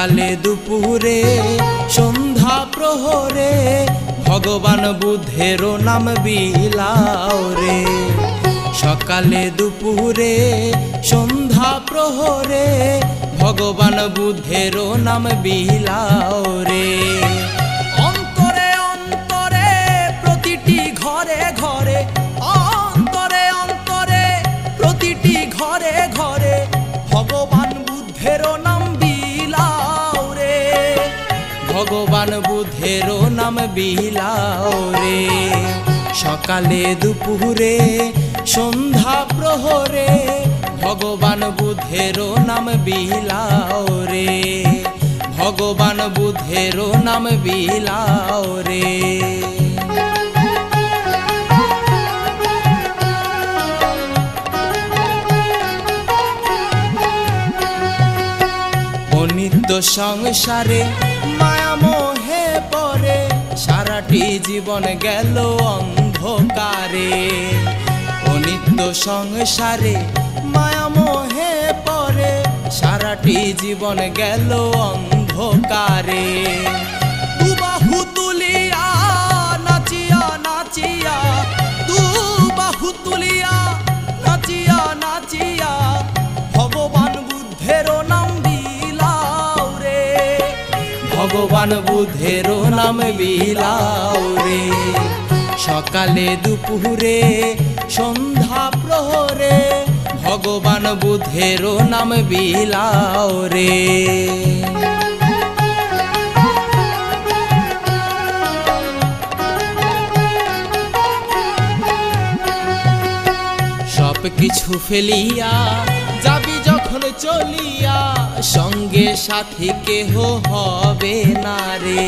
সকালে দুপুরে সন্ধ্যা প্রহরে ভগবান বুদ্ধের নাম বিলাও রে। সকালে দুপুরে সন্ধ্যা প্রহরে ভগবান বুদ্ধের নাম বিলাও রে। অন্তরে অন্তরে প্রতিটি ঘরে ঘরে, অন্তরে অন্তরে প্রতিটি ঘরে ঘরে ভগবান বুদ্ধের নাম বিলাও রে। ভগবান বুদ্ধের নাম বিলাও রে। সকালে দুপুরে সন্ধ্যা প্রহরে ভগবান বুদ্ধের নাম বিলাও রে। ভগবান বুদ্ধের নাম বিলাও রে। অনিত্য সংসারে মায়া মোহে পরে সারাটি জীবন গেল অন্ধকারে। অনিত্য সংসারে মায়া মোহে পরে সারাটি জীবন গেল অন্ধকারে। দুবাহু তুলিয়া নাচিয়া নাচিয়া, দুবাহু তুলিয়া নাচিয়া নাচিয়া ভগবান বুদ্ধের নাম বিলাও রে। ভগবান বুদ্ধের নাম বিলাও রে। সকালে দুপুরে সন্ধ্যা প্রহরে ভগবান বুদ্ধের নাম বিলাও রে। সব কিছু ফেলিয়া যাবি যখন চলিয়া, সঙ্গে সাথী কেহ হবে না রে।